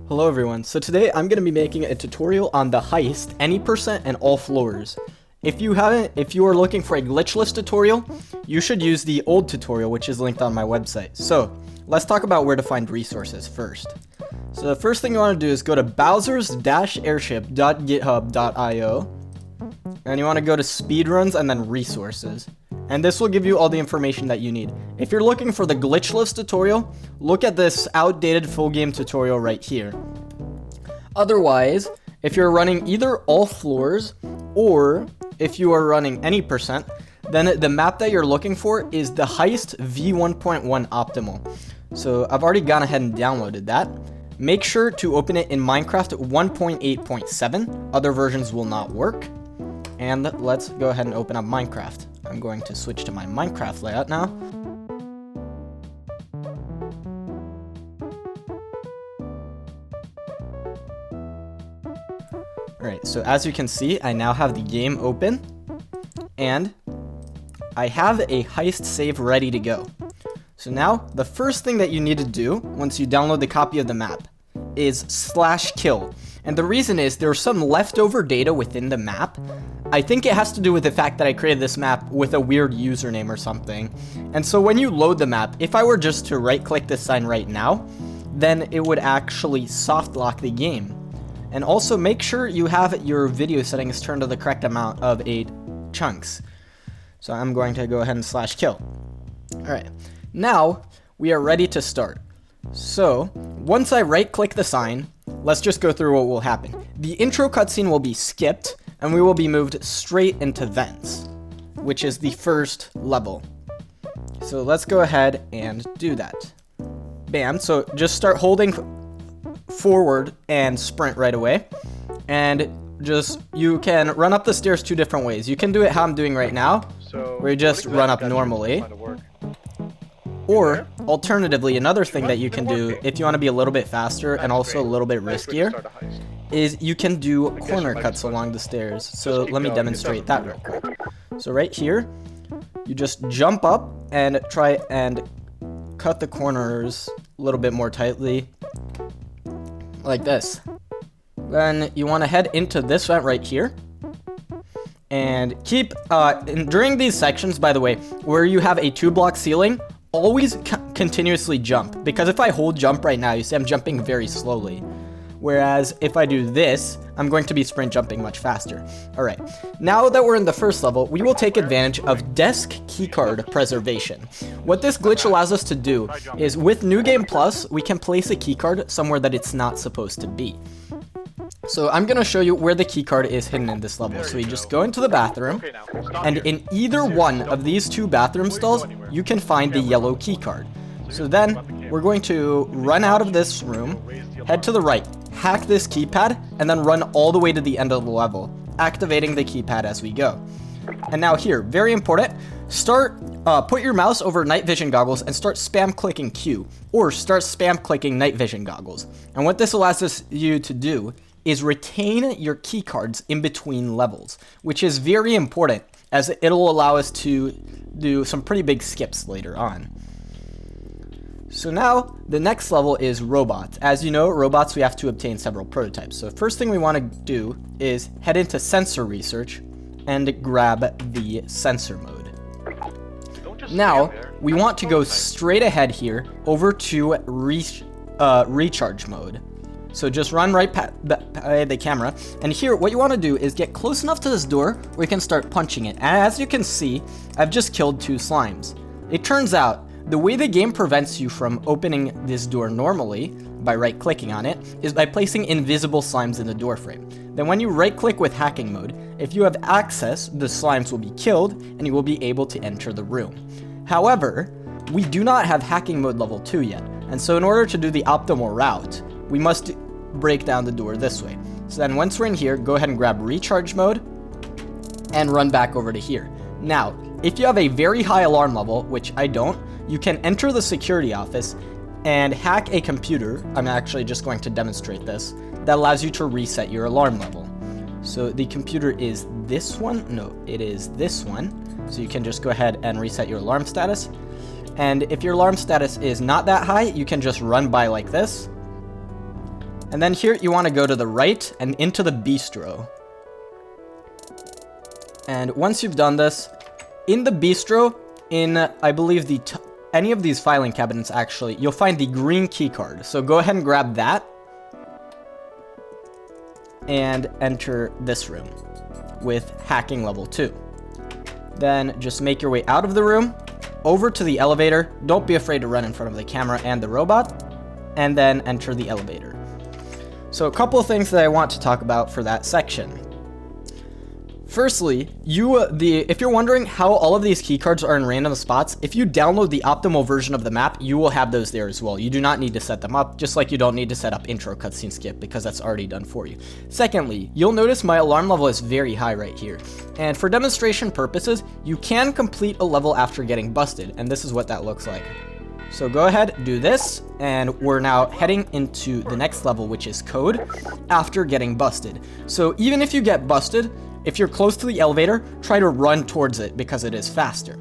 Hello everyone, so today I'm going to be making a tutorial on the Heist, any percent, and all floors. If you are looking for a glitchless tutorial, you should use the old tutorial, which is linked on my website. So, let's talk about where to find resources first. So the first thing you want to do is go to bowsers-airship.github.io, and you want to go to speedruns and then resources. And this will give you all the information that you need. If you're looking for the glitchless tutorial, look at this outdated full game tutorial right here. Otherwise, if you're running either all floors or if you are running any percent, then the map that you're looking for is the Heist v1.1 optimal. So I've already gone ahead and downloaded that. Make sure to open it in Minecraft 1.8.7. Other versions will not work. And let's go ahead and open up Minecraft. I'm going to switch to my Minecraft layout now. Alright, so as you can see, I now have the game open, and I have a Heist save ready to go. So now, the first thing that you need to do, once you download the copy of the map, is /kill. And the reason is, there's some leftover data within the map. I think it has to do with the fact that I created this map with a weird username or something. And so when you load the map, if I were just to right-click this sign right now, then it would actually soft lock the game. And also make sure you have your video settings turned to the correct amount of chunks. So I'm going to go ahead and /kill. Alright, now we are ready to start. So once I right-click the sign, let's just go through what will happen. The intro cutscene will be skipped, and we will be moved straight into vents, which is the first level. So let's go ahead and do that. Bam, so just start holding forward and sprint right away. And you can run up the stairs two different ways. You can do it how I'm doing right now, where you just run up normally. Or, alternatively, another thing that you can do if you want to be a little bit faster and also a little bit riskier is you can do corner cuts along the stairs. So let me demonstrate that real quick. So right here, you just jump up and try and cut the corners a little bit more tightly, like this. Then you want to head into this vent right here. And keep, during these sections, by the way, where you have a 2-block ceiling, always continuously jump, because if I hold jump right now, you see I'm jumping very slowly, whereas if I do this, I'm going to be sprint jumping much faster. Alright, now that we're in the first level, we will take advantage of desk keycard preservation. What this glitch allows us to do is, with New Game Plus, we can place a keycard somewhere that it's not supposed to be. So I'm going to show you where the keycard is hidden in this level. So you just go into the bathroom, and in either one of these two bathroom stalls, you can find the yellow keycard. So then, we're going to run out of this room, head to the right, hack this keypad, and then run all the way to the end of the level, activating the keypad as we go. And now here, very important, put your mouse over night vision goggles and start spam clicking Q, or start spam clicking night vision goggles. And what this allows you to do is retain your key cards in between levels, which is very important as it'll allow us to do some pretty big skips later on. So now the next level is robots. As you know, robots, we have to obtain several prototypes. So first thing we want to do is head into sensor research and grab the sensor mode. Now we want to go straight ahead here over to recharge mode. So just run right by the camera, and here what you want to do is get close enough to this door where you can start punching it. And as you can see, I've just killed 2 slimes. It turns out the way the game prevents you from opening this door normally by right clicking on it is by placing invisible slimes in the door frame. Then when you right click with hacking mode, if you have access, the slimes will be killed and you will be able to enter the room. However, we do not have hacking mode level 2 yet, and so in order to do the optimal route, we must break down the door this way. So then once we're in here, go ahead and grab recharge mode and run back over to here. Now, if you have a very high alarm level, which I don't, you can enter the security office and hack a computer. I'm actually just going to demonstrate this. That allows you to reset your alarm level. So the computer is this one. No, it is this one. So you can just go ahead and reset your alarm status. And if your alarm status is not that high, you can just run by like this. And then here you want to go to the right and into the bistro. And once you've done this, in the bistro, in I believe any of these filing cabinets actually, you'll find the green key card. So go ahead and grab that and enter this room with hacking level 2. Then just make your way out of the room, over to the elevator. Don't be afraid to run in front of the camera and the robot, and then enter the elevator. So a couple of things that I want to talk about for that section. Firstly, if you're wondering how all of these keycards are in random spots, if you download the optimal version of the map, you will have those there as well. You do not need to set them up, just like you don't need to set up intro cutscene skip because that's already done for you. Secondly, you'll notice my alarm level is very high right here. And for demonstration purposes, you can complete a level after getting busted, and this is what that looks like. So go ahead, do this, and we're now heading into the next level, which is code, after getting busted. So even if you get busted, if you're close to the elevator, try to run towards it because it is faster.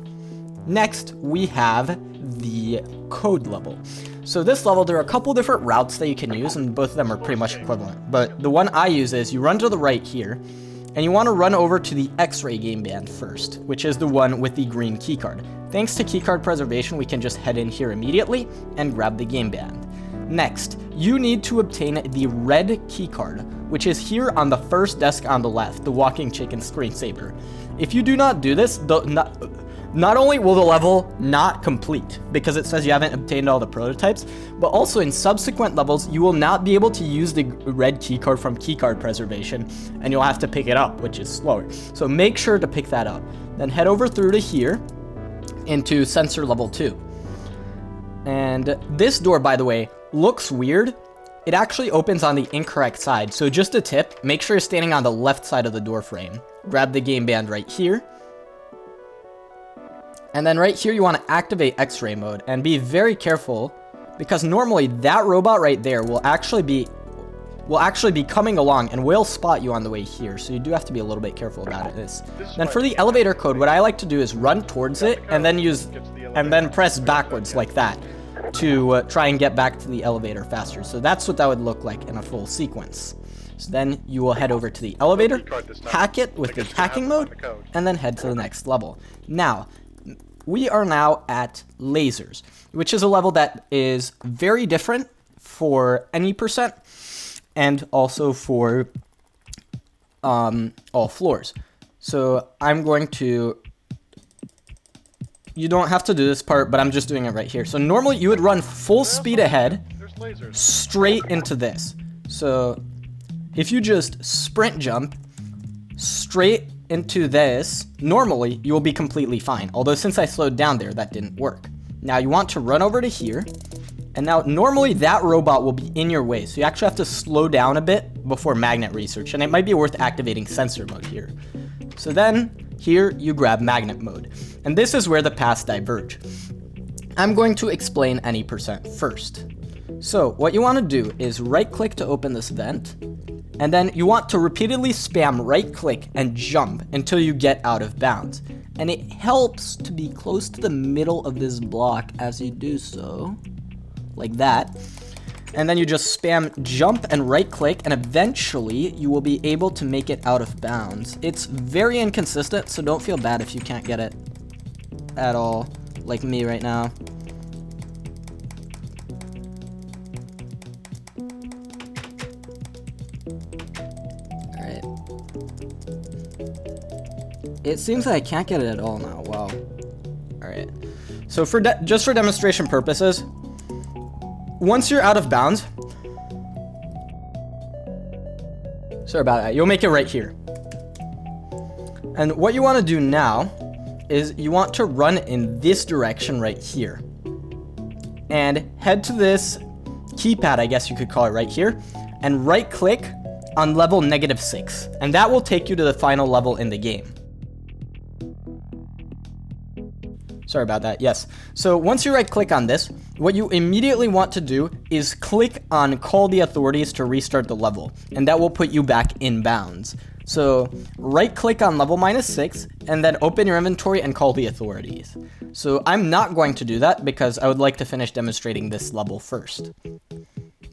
Next, we have the code level. So this level, there are a couple different routes that you can use, and both of them are pretty much equivalent. But the one I use is you run to the right here, and you want to run over to the X-ray Gameband first, which is the one with the green keycard. Thanks to keycard preservation, we can just head in here immediately and grab the Gameband. Next, you need to obtain the red keycard, which is here on the first desk on the left, the walking chicken screensaver. If you do not do this, not only will the level not complete, because it says you haven't obtained all the prototypes, but also in subsequent levels, you will not be able to use the red keycard from keycard preservation, and you'll have to pick it up, which is slower. So make sure to pick that up. Then head over through to here, into sensor level 2. And this door, by the way, looks weird. It actually opens on the incorrect side. So just a tip, make sure you're standing on the left side of the door frame. Grab the Gameband right here. And then right here, you want to activate X-ray mode and be very careful because normally that robot right there will actually be coming along and will spot you on the way here. So you do have to be a little bit careful about it. Then for the elevator code, what I like to do is run towards it and then press backwards like that to try and get back to the elevator faster. So that's what that would look like in a full sequence. So then you will head over to the elevator, hack it with the hacking mode, and then head to the next level. Now, we are now at lasers, which is a level that is very different for any percent and also for all floors. So I'm going to, you don't have to do this part, but I'm just doing it right here. So normally you would run full speed ahead straight into this. So if you just sprint jump straight into this, normally you will be completely fine. Although since I slowed down there, that didn't work. Now you want to run over to here. And now normally that robot will be in your way. So you actually have to slow down a bit before magnet research. And it might be worth activating sensor mode here. So then here you grab magnet mode. And this is where the paths diverge. I'm going to explain any percent first. So what you want to do is right click to open this vent. And then you want to repeatedly spam right click and jump until you get out of bounds. And it helps to be close to the middle of this block as you do so. Like that. And then you just spam jump and right click, and eventually you will be able to make it out of bounds. It's very inconsistent, so don't feel bad if you can't get it at all, like me right now. Alright. It seems like I can't get it at all now. Wow. Alright. So just for demonstration purposes, once you're out of bounds, sorry about that, you'll make it right here. And what you want to do now is you want to run in this direction right here. And head to this keypad, I guess you could call it right here, and right click on level -6. And that will take you to the final level in the game. Sorry about that, yes. So once you right click on this, what you immediately want to do is click on call the authorities to restart the level, and that will put you back in bounds. So right click on level -6 and then open your inventory and call the authorities. So I'm not going to do that because I would like to finish demonstrating this level first.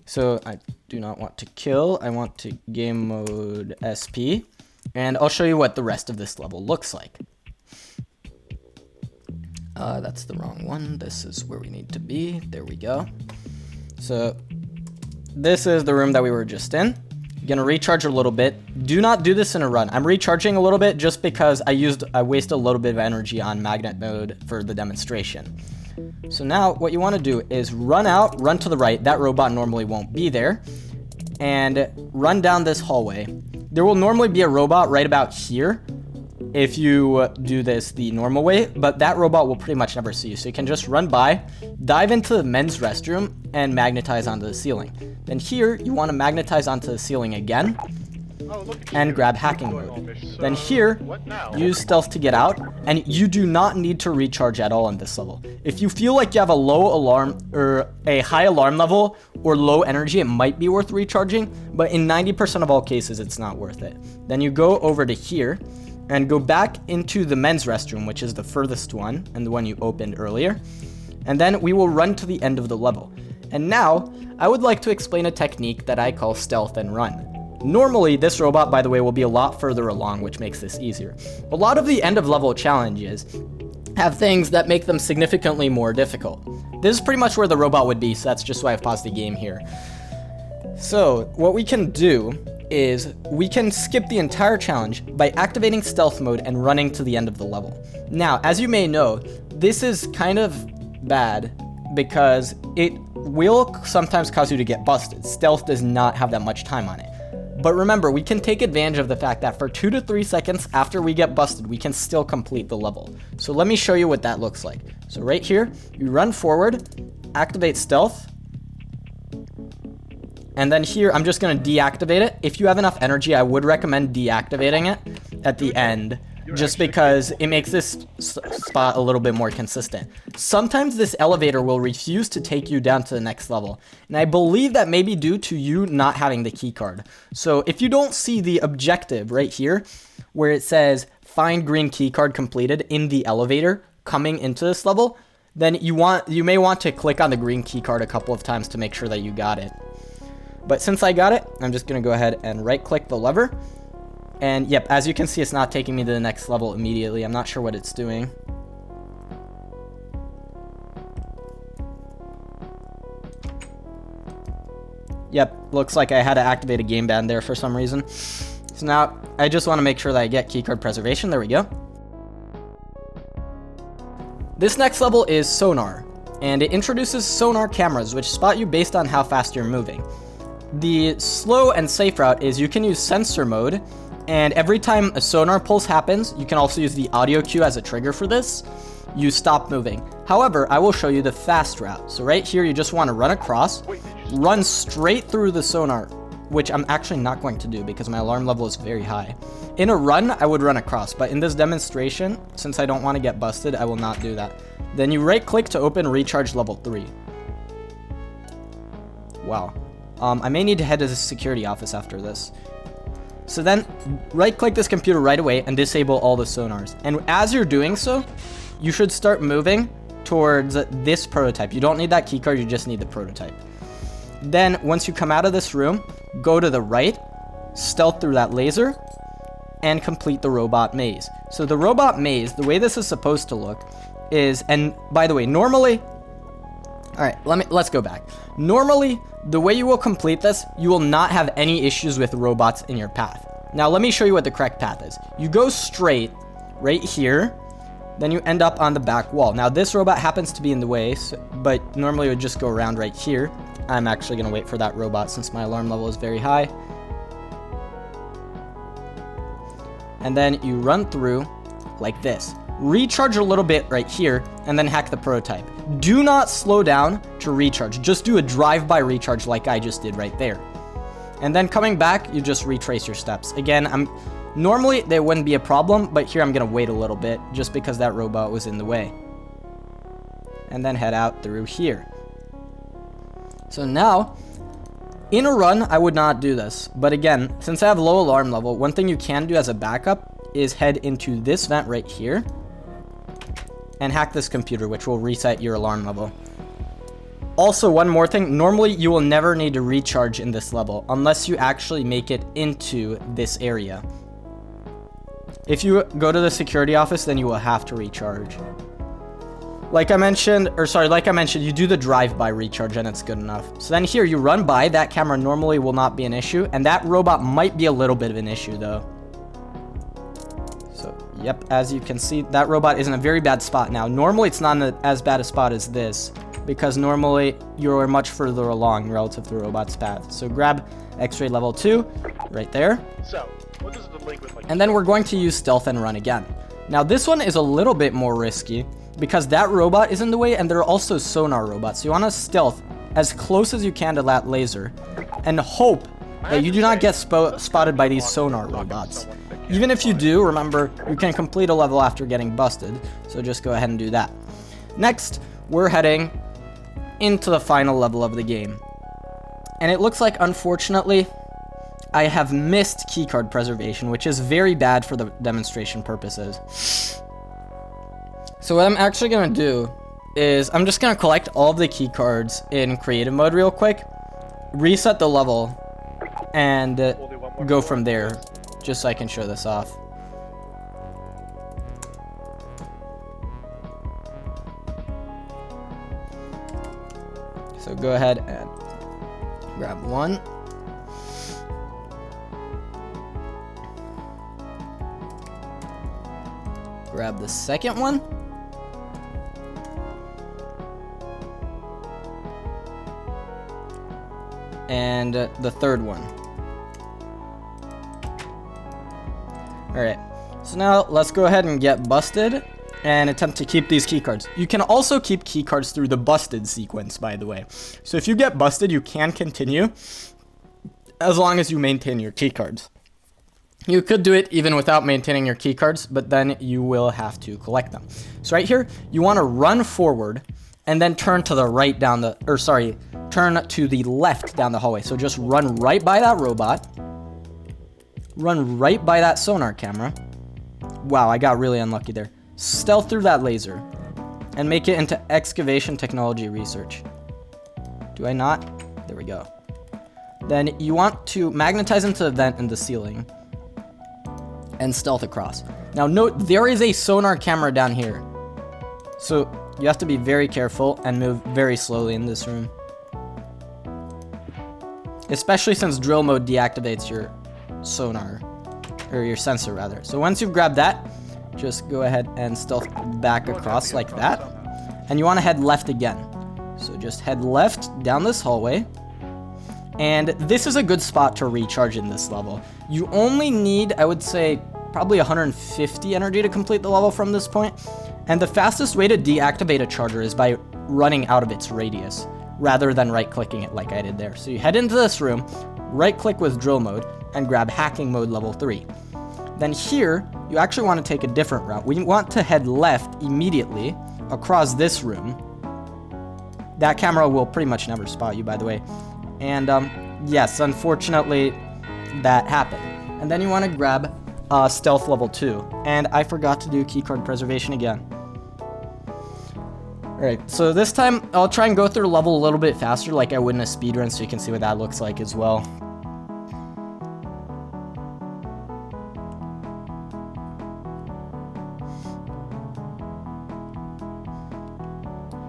So I do not want to kill. I want to game mode SP. And I'll show you what the rest of this level looks like. That's the wrong one. This is where we need to be. There we go. So this is the room that we were just in. Gonna recharge a little bit. Do not do this in a run. I'm recharging a little bit just because I wasted a little bit of energy on magnet mode for the demonstration. So now what you want to do is run out, run to the right. That robot normally won't be there. And run down this hallway. There will normally be a robot right about here if you do this the normal way, but that robot will pretty much never see you. So you can just run by, dive into the men's restroom, and magnetize onto the ceiling. Then here, you want to magnetize onto the ceiling again, and grab hacking mode. Then here, use stealth to get out, and you do not need to recharge at all in this level. If you feel like you have a low alarm, or a high alarm level, or low energy, it might be worth recharging, but in 90% of all cases, it's not worth it. Then you go over to here, and go back into the men's restroom, which is the furthest one, and the one you opened earlier. And then we will run to the end of the level. And now, I would like to explain a technique that I call stealth and run. Normally, this robot, by the way, will be a lot further along, which makes this easier. A lot of the end of level challenges have things that make them significantly more difficult. This is pretty much where the robot would be, so that's just why I've paused the game here. So, what we can do is we can skip the entire challenge by activating stealth mode and running to the end of the level. Now, as you may know, this is kind of bad because it will sometimes cause you to get busted. Stealth does not have that much time on it. But remember, we can take advantage of the fact that for 2 to 3 seconds after we get busted, we can still complete the level. So let me show you what that looks like. So right here, you run forward, activate stealth, and then here, I'm just going to deactivate it. If you have enough energy, I would recommend deactivating it at the end, just because it makes this spot a little bit more consistent. Sometimes this elevator will refuse to take you down to the next level, and I believe that may be due to you not having the key card. So if you don't see the objective right here, where it says find green key card completed in the elevator coming into this level, then you may want to click on the green key card a couple of times to make sure that you got it. But since I got it, I'm just going to go ahead and right-click the lever. And yep, as you can see, it's not taking me to the next level immediately. I'm not sure what it's doing. Yep, looks like I had to activate a Gameband there for some reason. So now, I just want to make sure that I get keycard preservation. There we go. This next level is Sonar, and it introduces sonar cameras, which spot you based on how fast you're moving. The slow and safe route is you can use sensor mode, and every time a sonar pulse happens, you can also use the audio cue as a trigger for this. You stop moving. However, I will show you the fast route. So right here, you just want to run across, run straight through the sonar, which I'm actually not going to do because my alarm level is very high. In a run, I would run across, but in this demonstration, since I don't want to get busted, I will not do that. Then you right-click to open Recharge Level 3. Wow. I may need to head to the security office after this. So then, right-click this computer right away and disable all the sonars. And as you're doing so, you should start moving towards this prototype. You don't need that keycard, you just need the prototype. Then, once you come out of this room, go to the right, stealth through that laser, and complete the robot maze. So the robot maze, the way this is supposed to look is, and by the way, normally, alright, let's go back. Normally, the way you will complete this, you will not have any issues with robots in your path. Now, let me show you what the correct path is. You go straight, right here, then you end up on the back wall. Now, this robot happens to be in the way, but normally it would just go around right here. I'm actually going to wait for that robot since my alarm level is very high. And then you run through like this. Recharge a little bit right here, and then hack the prototype. Do not slow down to recharge. Just do a drive-by recharge like I just did right there. And then coming back, you just retrace your steps. Again, normally there wouldn't be a problem, but here I'm going to wait a little bit just because that robot was in the way. And then head out through here. So now, in a run, I would not do this. But again, since I have low alarm level, one thing you can do as a backup is head into this vent right here and hack this computer, which will reset your alarm level. Also, one more thing, normally you will never need to recharge in this level unless you actually make it into this area. If you go to the security office, then you will have to recharge. Like I mentioned, you do the drive-by recharge and it's good enough. So then here, you run by, that camera normally will not be an issue, and that robot might be a little bit of an issue though. So, yep, as you can see, that robot is in a very bad spot now. Normally it's not as bad a spot as this, because normally you're much further along relative to the robot's path. So grab X-ray level 2, right there. So, what does the link with and then we're going to use stealth and run again. Now this one is a little bit more risky, because that robot is in the way and there are also sonar robots. So you want to stealth as close as you can to that laser and hope that you do not get spotted by these sonar robots. Even if you do, remember, you can complete a level after getting busted. So just go ahead and do that. Next, we're heading into the final level of the game. And it looks like, unfortunately, I have missed keycard preservation, which is very bad for the demonstration purposes. So what I'm actually going to do is I'm just going to collect all of the keycards in creative mode real quick, reset the level, and go from there, just so I can show this off. So go ahead and grab one. Grab the second one. And the third one. Alright, so now let's go ahead and get busted and attempt to keep these keycards. You can also keep keycards through the busted sequence, by the way. So if you get busted, you can continue as long as you maintain your keycards. You could do it even without maintaining your keycards, but then you will have to collect them. So right here, you want to run forward and then turn to the right down the, turn to the left down the hallway. So just run right by that robot. Run right by that sonar camera. Wow, I got really unlucky there. Stealth through that laser and make it into excavation technology research. Do I not? There we go. Then you want to magnetize into the vent in the ceiling and stealth across. Now note, there is a sonar camera down here. So you have to be very careful and move very slowly in this room. Especially since drill mode deactivates your sonar, or your sensor rather. So once you've grabbed that, just go ahead and stealth back across like that. And you want to head left again. So just head left down this hallway. And this is a good spot to recharge in this level. You only need, I would say, probably 150 energy to complete the level from this point. And the fastest way to deactivate a charger is by running out of its radius, rather than right-clicking it like I did there. So you head into this room, right-click with drill mode, and grab hacking mode level 3. Then here, you actually want to take a different route. We want to head left immediately across this room. That camera will pretty much never spot you, by the way. And yes, unfortunately, that happened. And then you want to grab stealth level 2. And I forgot to do keycard preservation again. Alright, so this time I'll try and go through the level a little bit faster like I would in a speedrun, so you can see what that looks like as well.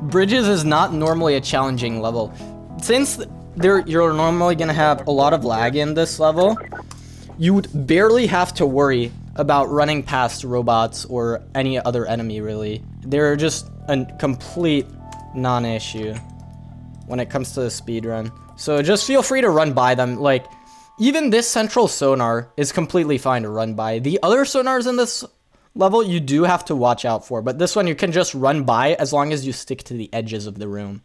Bridges is not normally a challenging level. Since you're normally going to have a lot of lag in this level, you would barely have to worry about running past robots or any other enemy, really. They're just a complete non-issue when it comes to the speedrun. So just feel free to run by them. Like, even this central sonar is completely fine to run by. The other sonars in this level you do have to watch out for, but this one you can just run by as long as you stick to the edges of the room.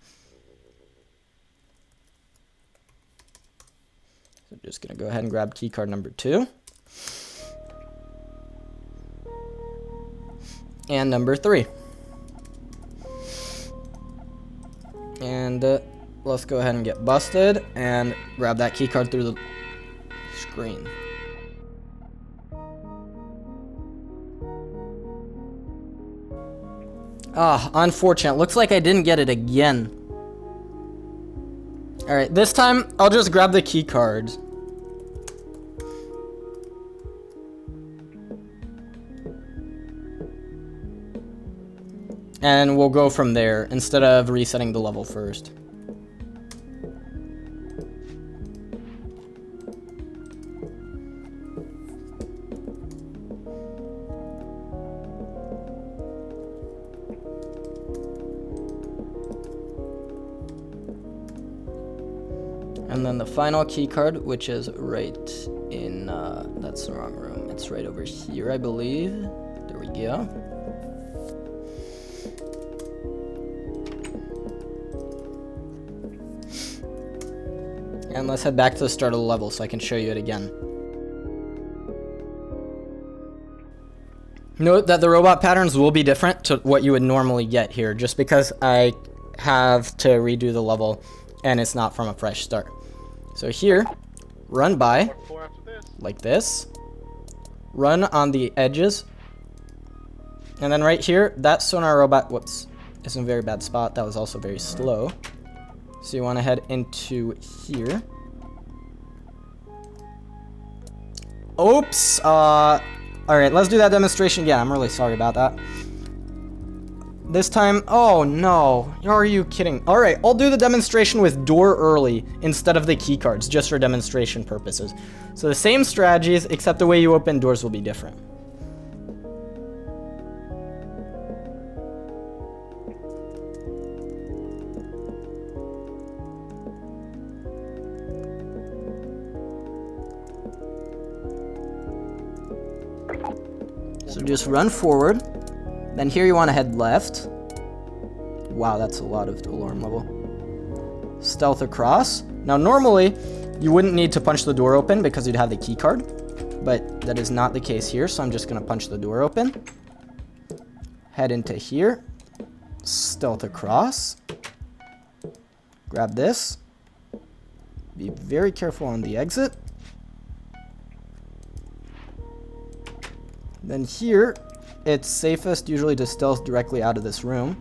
So just gonna go ahead and grab keycard number 2. And number 3. And let's go ahead and get busted and grab that keycard through the screen. Ah, unfortunate. Looks like I didn't get it again. Alright, this time I'll just grab the key cards. And we'll go from there instead of resetting the level first. And then the final key card, which is right in, that's the wrong room. It's right over here, I believe. There we go. And let's head back to the start of the level so I can show you it again. Note that the robot patterns will be different to what you would normally get here, just because I have to redo the level and it's not from a fresh start. So here, run by, like this, run on the edges, and then right here, that sonar robot, whoops, is in a very bad spot. That was also very slow. So you want to head into here. Oops. Alright, let's do that demonstration again. I'm really sorry about that. This time, oh no. Are you kidding? Alright, I'll do the demonstration with door early instead of the key cards, just for demonstration purposes. So the same strategies, except the way you open doors will be different. So just run forward. Then here you want to head left. Wow, that's a lot of alarm level. Stealth across. Now normally, you wouldn't need to punch the door open because you'd have the key card. But that is not the case here, so I'm just going to punch the door open. Head into here. Stealth across. Grab this. Be very careful on the exit. Then here, it's safest usually to stealth directly out of this room,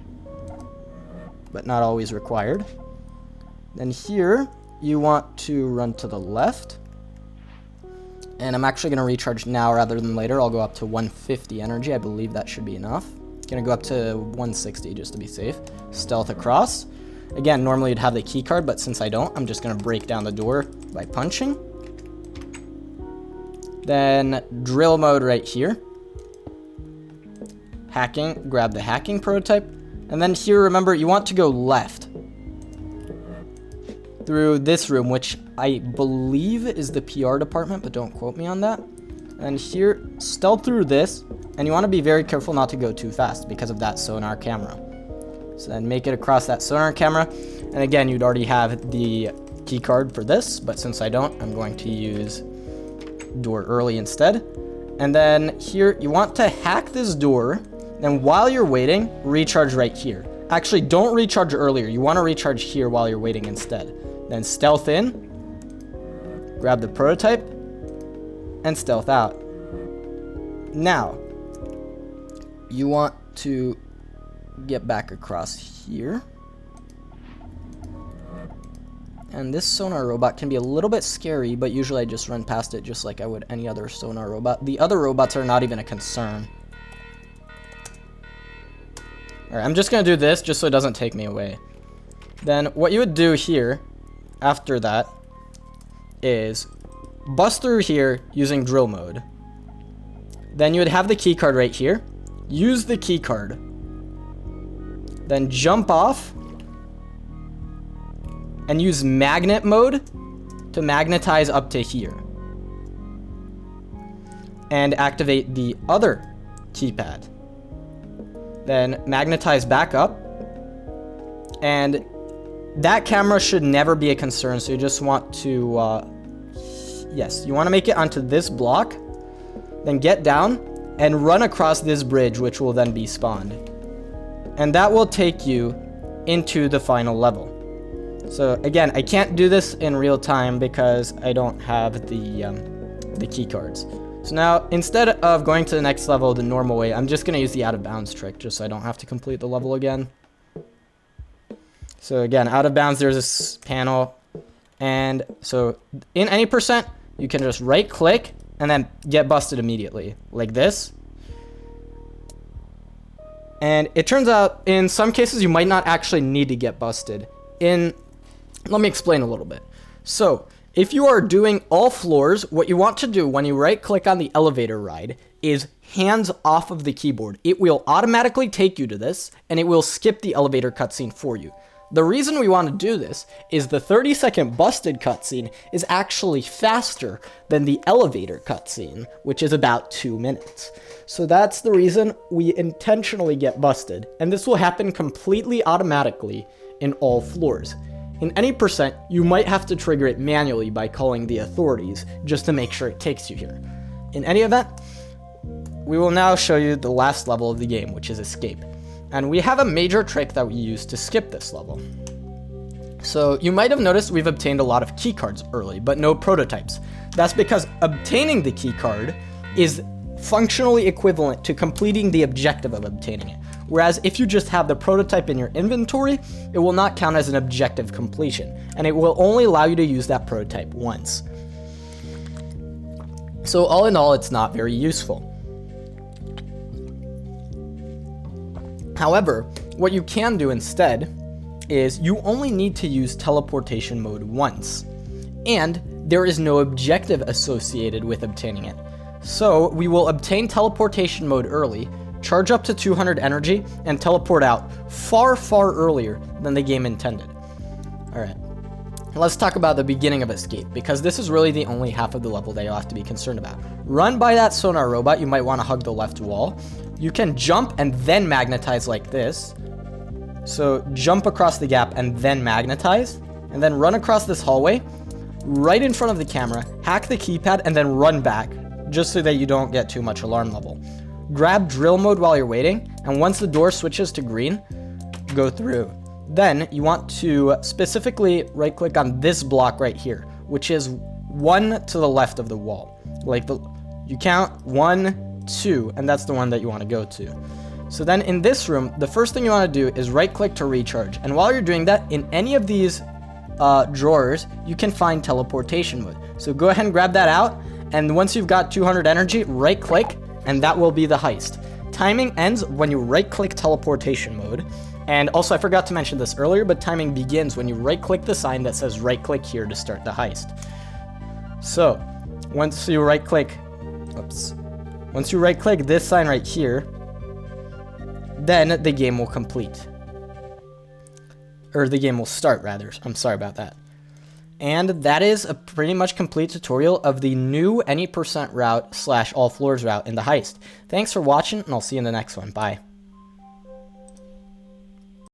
but not always required. Then here, you want to run to the left. And I'm actually going to recharge now rather than later. I'll go up to 150 energy. I believe that should be enough. Going to go up to 160 just to be safe. Stealth across. Again, normally you'd have the key card, but since I don't, I'm just going to break down the door by punching. Then drill mode right here. Hacking, grab the hacking prototype. And then here, remember, you want to go left through this room, which I believe is the PR department, but don't quote me on that. And here, stealth through this, and you want to be very careful not to go too fast because of that sonar camera. So then make it across that sonar camera. And again, you'd already have the key card for this, but since I don't, I'm going to use door early instead. And then here, you want to hack this door. Then while you're waiting, recharge right here. Actually, don't recharge earlier. You want to recharge here while you're waiting instead. Then stealth in, grab the prototype, and stealth out. Now, you want to get back across here. And this sonar robot can be a little bit scary, but usually I just run past it just like I would any other sonar robot. The other robots are not even a concern. Alright, I'm just going to do this just so it doesn't take me away. Then what you would do here, after that, is bust through here using drill mode. Then you would have the key card right here. Use the key card. Then jump off. And use magnet mode to magnetize up to here. And activate the other keypad. Then magnetize back up. And that camera should never be a concern, so you just want to, yes, you want to make it onto this block. Then get down and run across this bridge, which will then be spawned. And that will take you into the final level. So again, I can't do this in real time because I don't have the key cards. So now, instead of going to the next level the normal way, I'm just going to use the out of bounds trick just so I don't have to complete the level again. So again, out of bounds, there's this panel. And so in any percent, you can just right click and then get busted immediately like this. And it turns out in some cases you might not actually need to get busted. Let me explain a little bit. So if you are doing all floors, what you want to do when you right click on the elevator ride is hands off of the keyboard. It will automatically take you to this and it will skip the elevator cutscene for you. The reason we want to do this is the 30-second busted cutscene is actually faster than the elevator cutscene, which is about 2 minutes. So that's the reason we intentionally get busted, and this will happen completely automatically in all floors. In any percent, you might have to trigger it manually by calling the authorities just to make sure it takes you here. In any event, we will now show you the last level of the game, which is Escape. And we have a major trick that we use to skip this level. So you might have noticed we've obtained a lot of keycards early, but no prototypes. That's because obtaining the keycard is functionally equivalent to completing the objective of obtaining it. Whereas if you just have the prototype in your inventory, it will not count as an objective completion, and it will only allow you to use that prototype once. So all in all, it's not very useful. However, what you can do instead is you only need to use teleportation mode once, and there is no objective associated with obtaining it. So we will obtain teleportation mode early, charge up to 200 energy, and teleport out far, far earlier than the game intended. Alright, let's talk about the beginning of Escape, because this is really the only half of the level that you'll have to be concerned about. Run by that sonar robot, you might want to hug the left wall. You can jump and then magnetize like this. So jump across the gap and then magnetize, and then run across this hallway, right in front of the camera, hack the keypad, and then run back, just so that you don't get too much alarm level. Grab drill mode while you're waiting, and once the door switches to green, go through. Then you want to specifically right click on this block right here, which is one to the left of the wall. You count 1, 2, and that's the one that you want to go to. So then in this room, the first thing you want to do is right click to recharge. And while you're doing that, in any of these drawers, you can find teleportation mode. So go ahead and grab that out. And once you've got 200 energy, right click, and that will be the heist. Timing ends when you right click teleportation mode. And also, I forgot to mention this earlier, but timing begins when you right click the sign that says right click here to start the heist. So once you right click this sign right here, then the game will complete. Or the game will start, rather. I'm sorry about that. And that is a pretty much complete tutorial of the new any percent route / all floors route in the heist. Thanks for watching, and I'll see you in the next one. Bye.